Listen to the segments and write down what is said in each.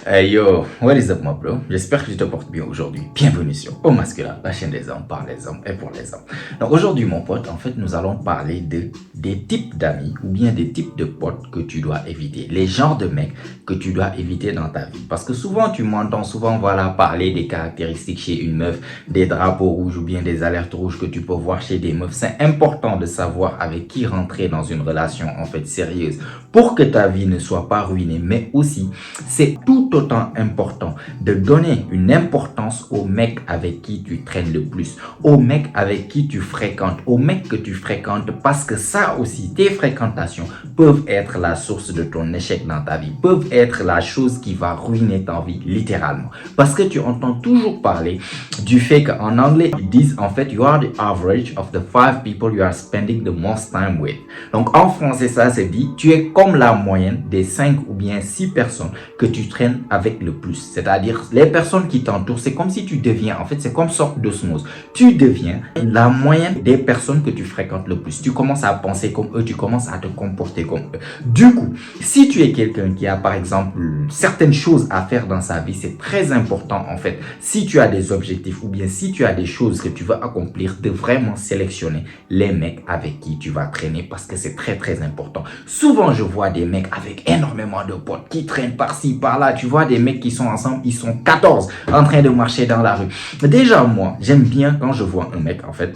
Hey yo, what is up, my bro? J'espère que tu te portes bien aujourd'hui. Bienvenue sur Au Masculin, la chaîne des hommes, par les hommes et pour les hommes. Donc aujourd'hui, mon pote, en fait, nous allons parler des types d'amis ou bien des types de potes que tu dois éviter. Les genres de mecs que tu dois éviter dans ta vie. Parce que souvent, tu m'entends souvent, voilà, parler des caractéristiques chez une meuf, des drapeaux rouges ou bien des alertes rouges que tu peux voir chez des meufs. C'est important de savoir avec qui rentrer dans une relation, en fait, sérieuse pour que ta vie ne soit pas ruinée, mais aussi, c'est tout autant important de donner une importance aux mecs avec qui tu traînes le plus, aux mecs avec qui tu fréquentes, aux mecs que tu fréquentes, parce que ça aussi, tes fréquentations peuvent être la source de ton échec dans ta vie, peuvent être la chose qui va ruiner ta vie littéralement. Parce que tu entends toujours parler du fait qu'en anglais, ils disent en fait, you are the average of the 5 people you are spending the most time with. Donc en français, ça se dit, tu es comme la moyenne des 5 ou bien 6 personnes que tu traînes avec le plus. C'est-à-dire, les personnes qui t'entourent, c'est comme si tu deviens, en fait, c'est comme sorte d'osmose. Tu deviens la moyenne des personnes que tu fréquentes le plus. Tu commences à penser comme eux, tu commences à te comporter comme eux. Du coup, si tu es quelqu'un qui a, par exemple, certaines choses à faire dans sa vie, c'est très important, en fait, si tu as des objectifs ou bien si tu as des choses que tu veux accomplir, de vraiment sélectionner les mecs avec qui tu vas traîner parce que c'est très, très important. Souvent, je vois des mecs avec énormément de potes qui traînent par-ci, par-là. Tu vois des mecs qui sont ensemble, ils sont 14 en train de marcher dans la rue. Déjà, moi, j'aime bien quand je vois un mec, en fait,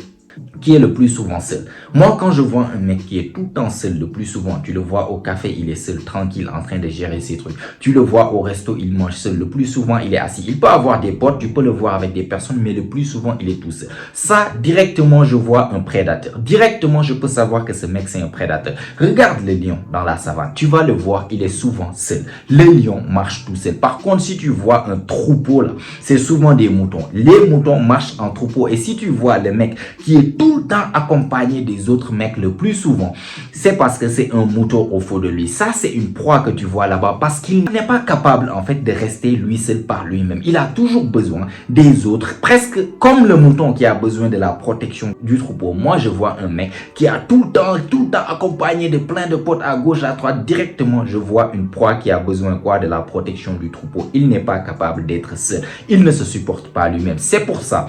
qui est le plus souvent seul. Moi, quand je vois un mec qui est tout le temps seul, le plus souvent, tu le vois au café, il est seul, tranquille, en train de gérer ses trucs. Tu le vois au resto, il mange seul. Le plus souvent, il est assis. Il peut avoir des potes, tu peux le voir avec des personnes, mais le plus souvent, il est tout seul. Ça, directement, je vois un prédateur. Directement, je peux savoir que ce mec, c'est un prédateur. Regarde le lion dans la savane. Tu vas le voir, il est souvent seul. Le lion marche tout seul. Par contre, si tu vois un troupeau, là, c'est souvent des moutons. Les moutons marchent en troupeau. Et si tu vois le mec qui est tout le temps accompagné des autres mecs le plus souvent, c'est parce que c'est un mouton au fond de lui. Ça, c'est une proie que tu vois là-bas parce qu'il n'est pas capable, en fait, de rester lui seul par lui-même. Il a toujours besoin des autres, presque comme le mouton qui a besoin de la protection du troupeau. Moi, je vois un mec qui a tout le temps accompagné de plein de potes à gauche, à droite. Directement, je vois une proie qui a besoin quoi? De la protection du troupeau. Il n'est pas capable d'être seul. Il ne se supporte pas lui-même. C'est pour ça.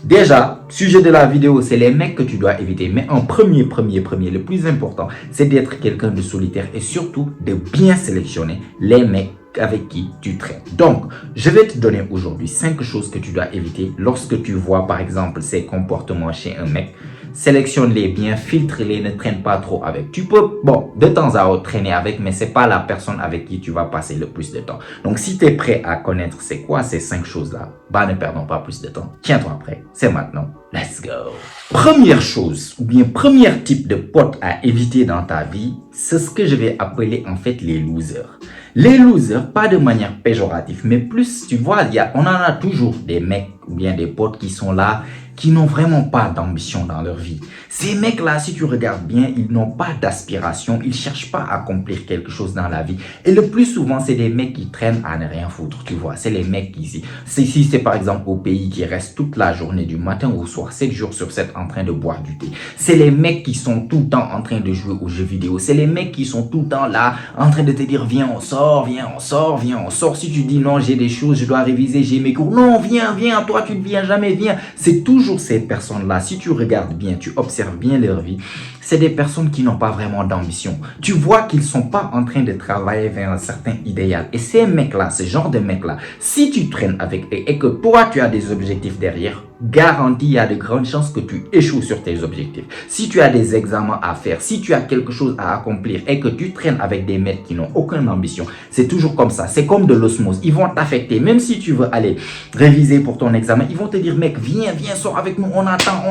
Déjà, sujet de la vidéo, c'est les mecs que tu dois éviter. Mais en premier, le plus important, c'est d'être quelqu'un de solitaire et surtout de bien sélectionner les mecs avec qui tu traînes. Donc, je vais te donner aujourd'hui 5 choses que tu dois éviter lorsque tu vois, par exemple, ces comportements chez un mec. Sélectionne-les bien, filtre-les, ne traîne pas trop avec. Tu peux, bon, de temps à autre traîner avec, mais c'est pas la personne avec qui tu vas passer le plus de temps. Donc, si tu es prêt à connaître c'est quoi ces 5 choses-là, bah ne perdons pas plus de temps. Tiens-toi prêt, c'est maintenant. Let's go! Première chose, ou bien premier type de pote à éviter dans ta vie, c'est ce que je vais appeler en fait les losers. Les losers, pas de manière péjorative, mais plus, tu vois, on en a toujours des mecs ou bien des potes qui sont là, qui n'ont vraiment pas d'ambition dans leur vie. Ces mecs-là, si tu regardes bien, ils n'ont pas d'aspiration, ils cherchent pas à accomplir quelque chose dans la vie. Et le plus souvent, c'est des mecs qui traînent à ne rien foutre, tu vois. C'est les mecs qui, si c'est par exemple au pays qui restent toute la journée du matin au soir, 7 jours sur 7 en train de boire du thé. C'est les mecs qui sont tout le temps en train de jouer aux jeux vidéo. C'est les mecs qui sont tout le temps là, en train de te dire, viens, on sort, viens, on sort, viens, on sort. Si tu dis non, j'ai des choses, je dois réviser, j'ai mes cours. Non, viens, toi, tu ne viens jamais, viens. C'est toujours ces personnes-là, si tu regardes bien, tu observes bien leur vie, c'est des personnes qui n'ont pas vraiment d'ambition. Tu vois qu'ils ne sont pas en train de travailler vers un certain idéal. Et ces mecs-là, ce genre de mecs-là, si tu traînes avec eux et que toi, tu as des objectifs derrière, garantie, il y a de grandes chances que tu échoues sur tes objectifs. Si tu as des examens à faire, si tu as quelque chose à accomplir et que tu traînes avec des mecs qui n'ont aucune ambition, c'est toujours comme ça. C'est comme de l'osmose. Ils vont t'affecter. Même si tu veux aller réviser pour ton examen, ils vont te dire, mec, viens, sors avec nous, on attend.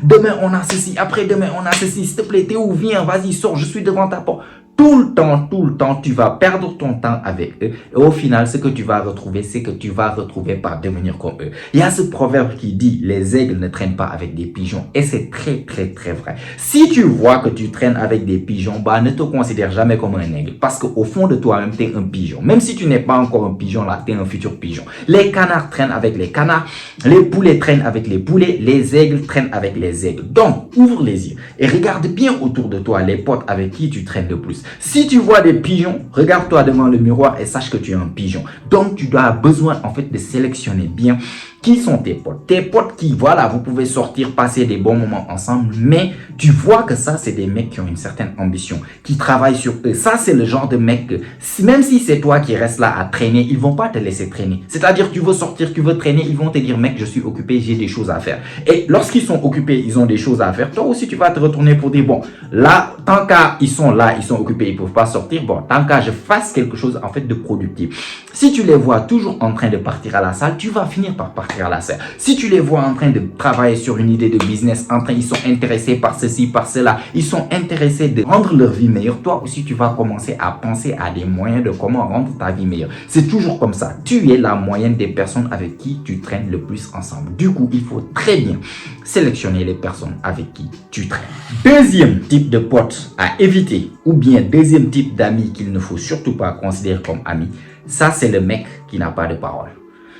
Demain, on a ceci. Après-demain, on a ceci. S'il te plaît, t'es où? Viens, vas-y, sors, je suis devant ta porte. Tout le temps, tu vas perdre ton temps avec eux. Et au final, ce que tu vas retrouver, c'est que tu vas retrouver par devenir comme eux. Il y a ce proverbe qui dit, les aigles ne traînent pas avec des pigeons. Et c'est très vrai. Si tu vois que tu traînes avec des pigeons, bah, ne te considère jamais comme un aigle. Parce qu'au fond de toi-même, tu es un pigeon. Même si tu n'es pas encore un pigeon, là, tu es un futur pigeon. Les canards traînent avec les canards. Les poulets traînent avec les poulets. Les aigles traînent avec les aigles. Donc, ouvre les yeux et regarde bien autour de toi les potes avec qui tu traînes le plus. Si tu vois des pigeons, regarde-toi devant le miroir et sache que tu es un pigeon. Donc, tu dois besoin en fait de sélectionner bien qui sont tes potes. Tes potes qui, voilà, vous pouvez sortir, passer des bons moments ensemble, mais tu vois que ça, c'est des mecs qui ont une certaine ambition, qui travaillent sur eux. Ça, c'est le genre de mec que, même si c'est toi qui restes là à traîner, ils vont pas te laisser traîner. C'est-à-dire, tu veux sortir, tu veux traîner, ils vont te dire, mec, je suis occupé, j'ai des choses à faire. Et lorsqu'ils sont occupés, ils ont des choses à faire, toi aussi, tu vas te retourner pour dire, bon, là, tant qu'ils sont là, ils sont occupés, ils peuvent pas sortir, bon, tant qu'à je fasse quelque chose, en fait, de productif. Si tu les vois toujours en train de partir à la salle, tu vas finir par partir à la salle. Si tu les vois en train de travailler sur une idée de business, ils sont intéressés par ceci, par cela, ils sont intéressés de rendre leur vie meilleure, toi aussi tu vas commencer à penser à des moyens de comment rendre ta vie meilleure. C'est toujours comme ça. Tu es la moyenne des personnes avec qui tu traînes le plus ensemble. Du coup, il faut très bien sélectionner les personnes avec qui tu traînes. Deuxième type de pote à éviter, ou bien deuxième type d'amis qu'il ne faut surtout pas considérer comme amis, ça c'est le mec qui n'a pas de parole.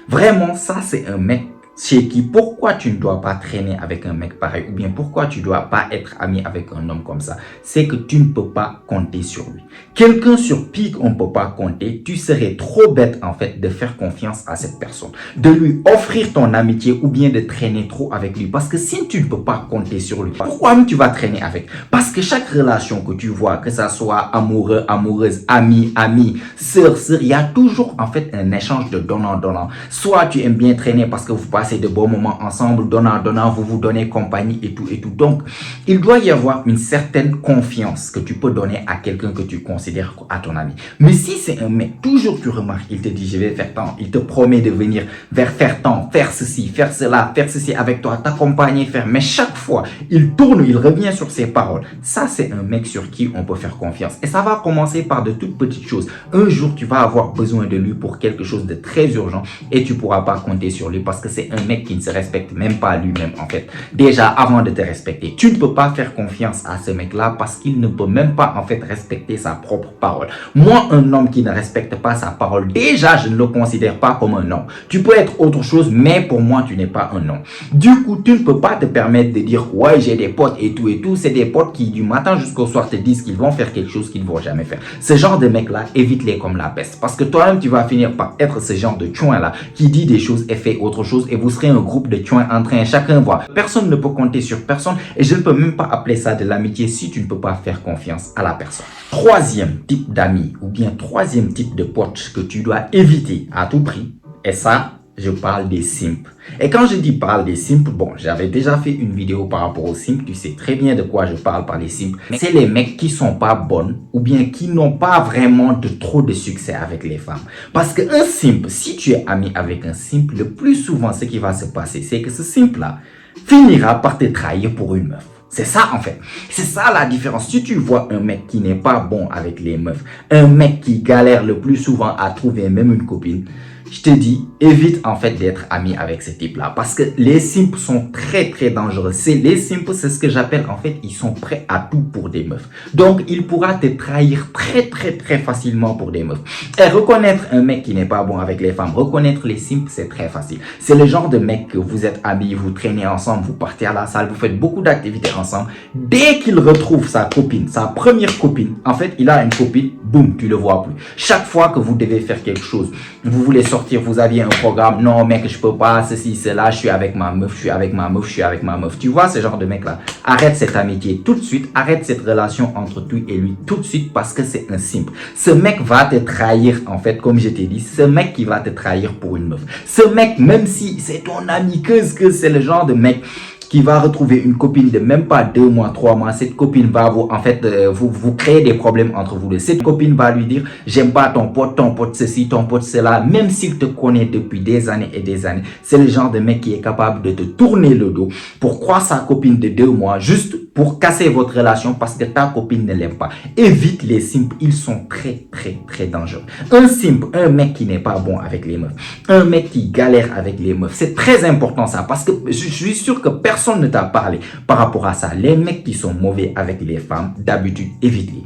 Vraiment, ça c'est un mec chez qui, pourquoi tu ne dois pas traîner avec un mec pareil, ou bien pourquoi tu ne dois pas être ami avec un homme comme ça, c'est que tu ne peux pas compter sur lui. Quelqu'un sur qui on ne peut pas compter, tu serais trop bête en fait de faire confiance à cette personne, de lui offrir ton amitié ou bien de traîner trop avec lui, parce que si tu ne peux pas compter sur lui, pourquoi même tu vas traîner avec? Parce que chaque relation que tu vois, que ça soit amoureux, amoureuse, ami, sœur, il y a toujours en fait un échange de donnant-donnant. Soit tu aimes bien traîner parce que vous passez de bons moments ensemble, donnant, vous vous donnez compagnie et tout. Donc, il doit y avoir une certaine confiance que tu peux donner à quelqu'un que tu considères à ton ami. Mais si c'est un mec, toujours tu remarques, il te dit, je vais faire tant, il te promet de venir vers faire tant, faire ceci, faire cela, faire ceci avec toi, t'accompagner, faire. Mais chaque fois, il tourne, il revient sur ses paroles. Ça, c'est un mec sur qui on peut faire confiance. Et ça va commencer par de toutes petites choses. Un jour, tu vas avoir besoin de lui pour quelque chose de très urgent et tu pourras pas compter sur lui parce que c'est un mec qui ne se respecte même pas lui-même en fait. Déjà avant de te respecter, tu ne peux pas faire confiance à ce mec-là parce qu'il ne peut même pas en fait respecter sa propre parole. Moi, un homme qui ne respecte pas sa parole, déjà je ne le considère pas comme un homme. Tu peux être autre chose, mais pour moi tu n'es pas un homme. Du coup, tu ne peux pas te permettre de dire ouais j'ai des potes et tout. C'est des potes qui du matin jusqu'au soir te disent qu'ils vont faire quelque chose qu'ils ne vont jamais faire. Ce genre de mec-là, évite-les comme la peste parce que toi-même tu vas finir par être ce genre de chouin-là qui dit des choses et fait autre chose et vous serez un groupe de chouins en train, chacun voit. Personne ne peut compter sur personne et je ne peux même pas appeler ça de l'amitié si tu ne peux pas faire confiance à la personne. Troisième type d'amis ou bien troisième type de pote que tu dois éviter à tout prix, et ça, je parle des simps. Et quand je dis parle des simps, bon, j'avais déjà fait une vidéo par rapport aux simps, tu sais très bien de quoi je parle par les simps. C'est les mecs qui sont pas bonnes ou bien qui n'ont pas vraiment trop de succès avec les femmes. Parce qu'un simp, si tu es ami avec un simp, le plus souvent ce qui va se passer, c'est que ce simp-là finira par te trahir pour une meuf. C'est ça en fait. C'est ça la différence. Si tu vois un mec qui n'est pas bon avec les meufs, un mec qui galère le plus souvent à trouver même une copine, je te dis, évite en fait d'être ami avec ce type-là. Parce que les simps sont très très dangereux. Les simps, c'est ce que j'appelle en fait, ils sont prêts à tout pour des meufs. Donc, il pourra te trahir très facilement pour des meufs. Et reconnaître un mec qui n'est pas bon avec les femmes, reconnaître les simps, c'est très facile. C'est le genre de mec que vous êtes amis, vous traînez ensemble, vous partez à la salle, vous faites beaucoup d'activités ensemble. Dès qu'il retrouve sa copine, sa première copine, en fait, il a une copine, boum, tu le vois plus. Chaque fois que vous devez faire quelque chose, vous voulez sortir, vous aviez un programme, non mec, je peux pas, ceci, cela, je suis avec ma meuf, je suis avec ma meuf. Tu vois ce genre de mec là, arrête cette amitié tout de suite, arrête cette relation entre toi et lui tout de suite parce que c'est un simple. Ce mec va te trahir en fait, comme je t'ai dit, ce mec qui va te trahir pour une meuf. Ce mec, même si c'est ton ami, que c'est le genre de mec qui va retrouver une copine de même pas 2 mois, 3 mois, cette copine va vous, en fait, vous créer des problèmes entre vous deux. Cette copine va lui dire, j'aime pas ton pote ceci, ton pote cela, même s'il te connaît depuis des années et des années. C'est le genre de mec qui est capable de te tourner le dos pour croire sa copine de 2 mois, juste pour casser votre relation parce que ta copine ne l'aime pas. Évite les simps, ils sont très dangereux. Un simp, un mec qui n'est pas bon avec les meufs, un mec qui galère avec les meufs, c'est très important ça parce que je suis sûr que personne ne t'a parlé par rapport à ça. Les mecs qui sont mauvais avec les femmes, d'habitude, évite-les.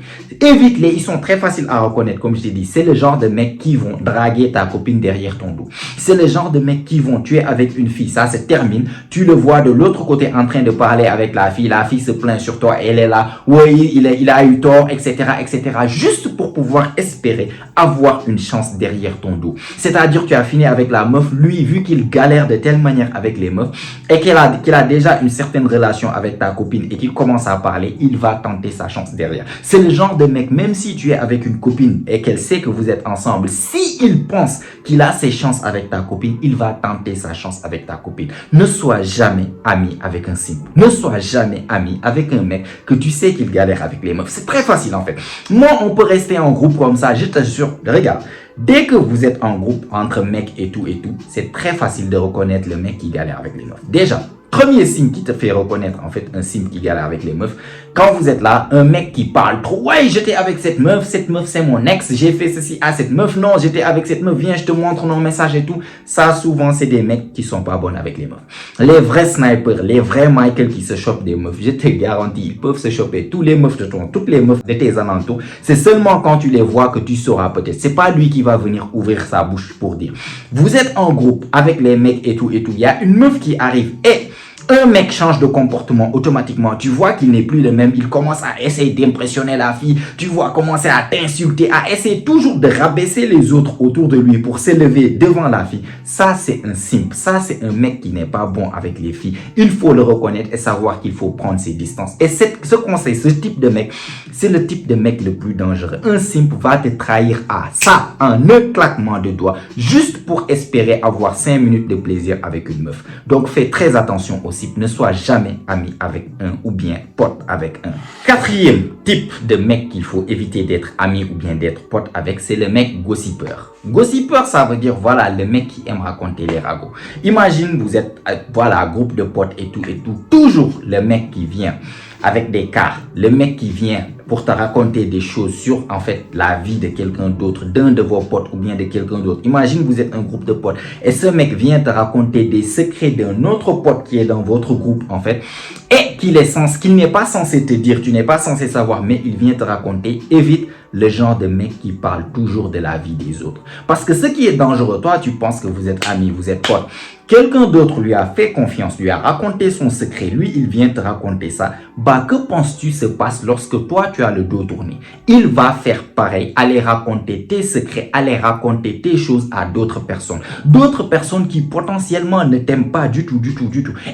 Évite-les, ils sont très faciles à reconnaître, comme je t'ai dit. C'est le genre de mecs qui vont draguer ta copine derrière ton dos. C'est le genre de mec qui vont tuer avec une fille. Ça se termine. Tu le vois de l'autre côté en train de parler avec la fille. La fille se plaint sur toi. Elle est là. Oui, il a eu tort, etc., etc. Juste pour pouvoir espérer avoir une chance derrière ton dos. C'est-à-dire, tu as fini avec la meuf. Lui, vu qu'il galère de telle manière avec les meufs et qu'il a déjà une certaine relation avec ta copine et qu'il commence à parler, il va tenter sa chance derrière. C'est le genre de mec, même si tu es avec une copine et qu'elle sait que vous êtes ensemble, si il pense qu'il a ses chances avec ta copine, il va tenter sa chance avec ta copine. Ne sois jamais ami avec un simple. Ne sois jamais ami avec un mec que tu sais qu'il galère avec les meufs. C'est très facile en fait. Moi, on peut rester en groupe comme ça, je t'assure. Regarde, dès que vous êtes en groupe entre mecs et tout, c'est très facile de reconnaître le mec qui galère avec les meufs. Déjà, premier signe qui te fait reconnaître en fait un signe qui galère avec les meufs, quand vous êtes là, un mec qui parle trop, ouais, j'étais avec cette meuf c'est mon ex, j'ai fait ceci à cette meuf, non, j'étais avec cette meuf, viens, je te montre nos messages et tout. Ça, souvent, c'est des mecs qui sont pas bons avec les meufs. Les vrais snipers, les vrais Michael qui se chopent des meufs, je te garantis, ils peuvent se choper tous les meufs de ton, toutes les meufs de tes alentours. C'est seulement quand tu les vois que tu sauras peut-être. C'est pas lui qui va venir ouvrir sa bouche pour dire. Vous êtes en groupe avec les mecs et tout. Il y a une meuf qui arrive et un mec change de comportement automatiquement. Tu vois qu'il n'est plus le même. Il commence à essayer d'impressionner la fille. Tu vois commencer à t'insulter, à essayer toujours de rabaisser les autres autour de lui pour s'élever devant la fille. Ça, c'est un simp. Ça, c'est un mec qui n'est pas bon avec les filles. Il faut le reconnaître et savoir qu'il faut prendre ses distances. Et ce conseil, ce type de mec, c'est le type de mec le plus dangereux. Un simp va te trahir à ça, en un claquement de doigts, juste pour espérer avoir 5 minutes de plaisir avec une meuf. Donc, fais très attention au simp. Ne sois jamais ami avec un ou bien pote avec un. Quatrième type de mec qu'il faut éviter d'être ami ou bien d'être pote avec, c'est le mec gossipper. Gossipper, ça veut dire, voilà, le mec qui aime raconter les ragots. Imagine, vous êtes, voilà, groupe de potes et tout. Toujours le mec qui vient avec des cartes, le mec qui vient pour te raconter des choses sur, en fait, la vie de quelqu'un d'autre, d'un de vos potes ou bien de quelqu'un d'autre. Imagine, vous êtes un groupe de potes et ce mec vient te raconter des secrets d'un autre pote qui est dans votre groupe, en fait, et qu'il n'est pas censé te dire, tu n'es pas censé savoir, mais il vient te raconter. Évite le genre de mec qui parle toujours de la vie des autres. Parce que ce qui est dangereux, toi, tu penses que vous êtes amis, vous êtes potes. Quelqu'un d'autre lui a fait confiance, lui a raconté son secret. Lui, il vient te raconter ça. Bah, que penses-tu se passe lorsque toi, tu as le dos tourné? Il va faire pareil, aller raconter tes secrets, aller raconter tes choses à d'autres personnes. D'autres personnes qui potentiellement ne t'aiment pas du tout.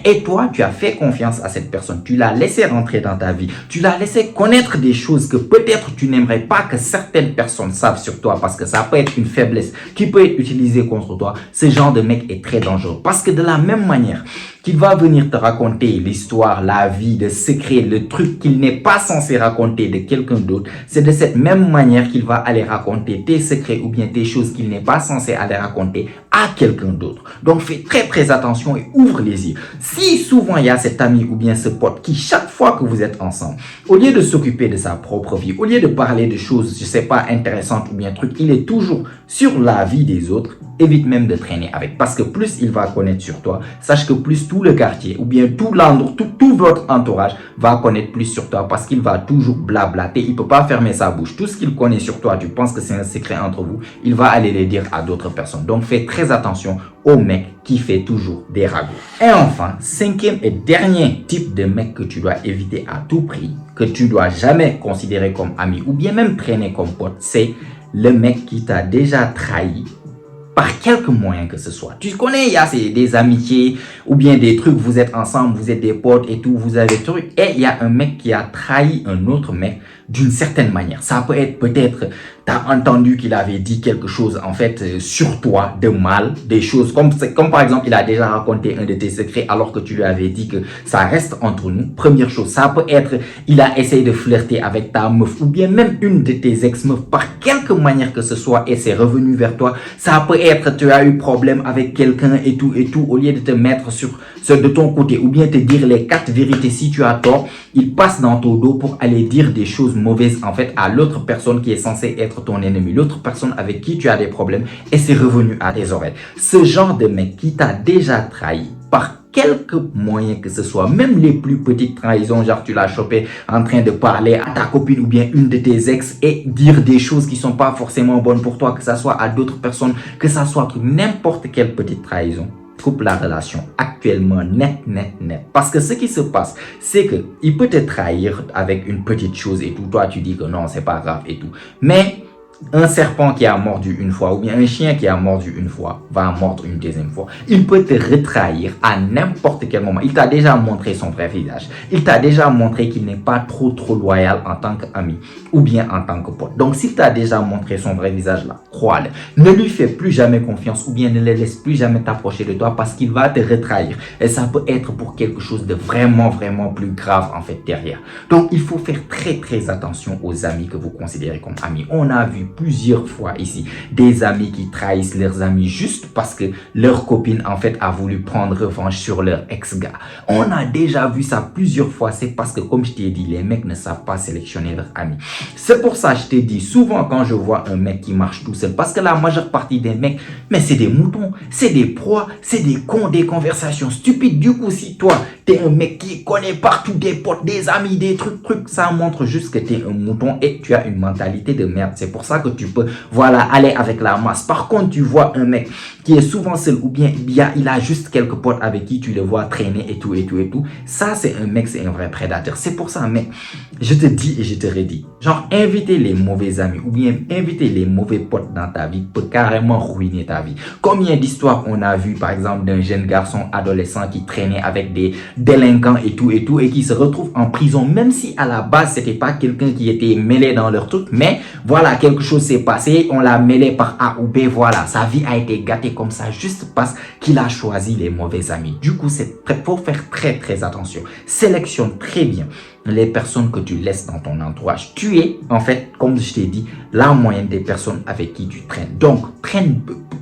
Et toi, tu as fait confiance à cette personne. Tu l'as laissé rentrer dans ta vie. Tu l'as laissé connaître des choses que peut-être tu n'aimerais pas que certaines personnes savent sur toi parce que ça peut être une faiblesse qui peut être utilisée contre toi. Ce genre de mec est très dangereux. Parce que de la même manière qu'il va venir te raconter l'histoire, la vie, le secret, le truc qu'il n'est pas censé raconter de quelqu'un d'autre, c'est de cette même manière qu'il va aller raconter tes secrets ou bien tes choses qu'il n'est pas censé aller raconter à quelqu'un d'autre. Donc fais très attention et ouvre les yeux. Si souvent il y a cet ami ou bien ce pote qui, chaque fois que vous êtes ensemble, au lieu de s'occuper de sa propre vie, au lieu de parler de choses, je sais pas, intéressantes ou bien trucs, il est toujours sur la vie des autres, évite même de traîner avec. Parce que plus il va connaître sur toi, sache que plus tout le quartier ou bien tout votre entourage va connaître plus sur toi parce qu'il va toujours blablater. Il peut pas fermer sa bouche. Tout ce qu'il connaît sur toi, tu penses que c'est un secret entre vous, il va aller le dire à d'autres personnes. Donc fais très attention au mec qui fait toujours des ragots. Et enfin, cinquième et dernier type de mec que tu dois éviter à tout prix, que tu dois jamais considérer comme ami ou bien même traîner comme pote, c'est le mec qui t'a déjà trahi par quelque moyen que ce soit. Tu connais, il y a des amitiés ou bien des trucs, vous êtes ensemble, vous êtes des potes et tout, vous avez des trucs, et il y a un mec qui a trahi un autre mec d'une certaine manière. Ça peut être peut-être, tu as entendu qu'il avait dit quelque chose en fait sur toi de mal, des choses comme par exemple, il a déjà raconté un de tes secrets alors que tu lui avais dit que ça reste entre nous. Première chose, ça peut être, il a essayé de flirter avec ta meuf ou bien même une de tes ex-meufs par quelque manière que ce soit et c'est revenu vers toi. Ça peut être, tu as eu problème avec quelqu'un et tout, au lieu de te mettre sur ce de ton côté ou bien te dire les 4 vérités si tu as tort, il passe dans ton dos pour aller dire des choses mauvaises en fait à l'autre personne qui est censée être ton ennemi, l'autre personne avec qui tu as des problèmes et c'est revenu à tes oreilles. Ce genre de mec qui t'a déjà trahi par quelque moyen que ce soit, même les plus petites trahisons, genre tu l'as chopé en train de parler à ta copine ou bien une de tes ex et dire des choses qui sont pas forcément bonnes pour toi, que ça soit à d'autres personnes, que ça soit n'importe quelle petite trahison. Coupe la relation actuellement net. Parce que ce qui se passe, c'est que il peut te trahir avec une petite chose et tout. Toi, tu dis que non, c'est pas grave et tout. Mais un serpent qui a mordu une fois ou bien un chien qui a mordu une fois va mordre une deuxième fois. Il peut te retrahir à n'importe quel moment. Il t'a déjà montré son vrai visage. Il t'a déjà montré qu'il n'est pas trop loyal en tant qu'ami ou bien en tant que pote. Donc, s'il t'a déjà montré son vrai visage là, crois-le. Ne lui fais plus jamais confiance ou bien ne le laisse plus jamais t'approcher de toi parce qu'il va te retrahir. Et ça peut être pour quelque chose de vraiment plus grave en fait derrière. Donc, il faut faire très attention aux amis que vous considérez comme amis. On a vu plusieurs fois ici des amis qui trahissent leurs amis juste parce que leur copine en fait a voulu prendre revanche sur leur ex-gars. On a déjà vu ça plusieurs fois. C'est parce que comme je t'ai dit, les mecs ne savent pas sélectionner leurs amis. C'est pour ça que je t'ai dit souvent quand je vois un mec qui marche tout seul, parce que la majeure partie des mecs, mais c'est des moutons, c'est des proies, c'est des cons, des conversations stupides. Du coup, si toi t'es un mec qui connaît partout des potes, des amis, des trucs, ça montre juste que t'es un mouton et tu as une mentalité de merde. C'est pour ça que tu peux, voilà, aller avec la masse. Par contre, tu vois un mec qui est souvent seul ou bien il a juste quelques potes avec qui tu le vois traîner et tout. Ça, c'est un mec, c'est un vrai prédateur. C'est pour ça, mec, je te dis et je te redis, genre, inviter les mauvais amis ou bien inviter les mauvais potes dans ta vie peut carrément ruiner ta vie. Combien d'histoires on a vu, par exemple, d'un jeune garçon adolescent qui traînait avec des délinquants et tout et qui se retrouve en prison, même si à la base, c'était pas quelqu'un qui était mêlé dans leur truc, mais voilà, quelque chose s'est passé, on l'a mêlé par A ou B, voilà, sa vie a été gâtée comme ça juste parce qu'il a choisi les mauvais amis. Du coup, faut faire très attention. Sélectionne très bien les personnes que tu laisses dans ton entourage. Tu es, en fait, comme je t'ai dit, la moyenne des personnes avec qui tu traînes. Donc,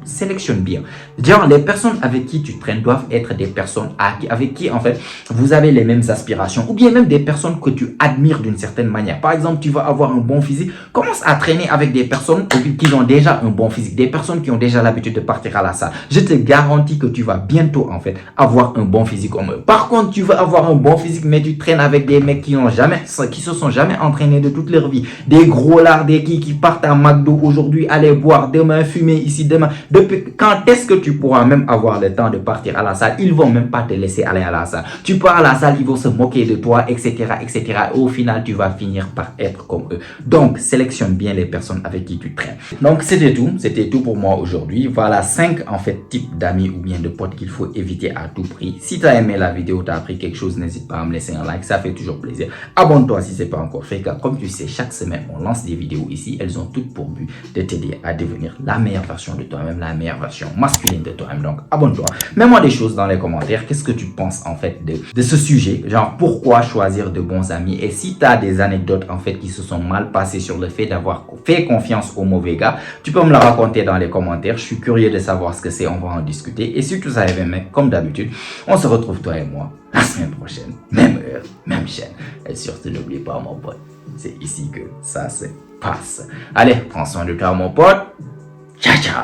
sélectionne bien. Genre, les personnes avec qui tu traînes doivent être des personnes avec qui, en fait, vous avez les mêmes aspirations ou bien même des personnes que tu admires d'une certaine manière. Par exemple, tu vas avoir un bon physique. Commence à traîner avec des personnes qui ont déjà un bon physique, des personnes qui ont déjà l'habitude de partir à la salle. Je te garantis que tu vas bientôt, en fait, avoir un bon physique comme eux. Par contre, tu vas avoir un bon physique, mais tu traînes avec des mecs qui se sont jamais entraînés de toute leur vie. Des gros lardés qui partent à McDo aujourd'hui, aller boire, demain fumer ici, demain. Depuis quand est-ce que tu pourras même avoir le temps de partir à la salle? Ils vont même pas te laisser aller à la salle. Tu pars à la salle, ils vont se moquer de toi, etc. Et au final, tu vas finir par être comme eux. Donc, sélectionne bien les personnes avec qui tu traînes. Donc, c'était tout pour moi aujourd'hui. Voilà 5 en fait types d'amis ou bien de potes qu'il faut éviter à tout prix. Si tu as aimé la vidéo, tu as appris quelque chose, n'hésite pas à me laisser un like, ça fait toujours plaisir. Abonne-toi si ce n'est pas encore fait, car comme tu sais, chaque semaine, on lance des vidéos ici. Elles ont toutes pour but de t'aider à devenir la meilleure version de toi-même, la meilleure version masculine de toi-même. Donc, abonne-toi. Mets-moi des choses dans les commentaires. Qu'est-ce que tu penses, en fait, de ce sujet? Genre, pourquoi choisir de bons amis? Et si tu as des anecdotes, en fait, qui se sont mal passées sur le fait d'avoir fait confiance aux mauvais gars, tu peux me la raconter dans les commentaires. Je suis curieux de savoir ce que c'est. On va en discuter. Et si tu savais, mec, comme d'habitude, on se retrouve, toi et moi, la semaine prochaine. Même heure, même chaîne. Et surtout, n'oublie pas, mon pote, c'est ici que ça se passe. Allez, prends soin de toi, mon pote. Ciao, ciao.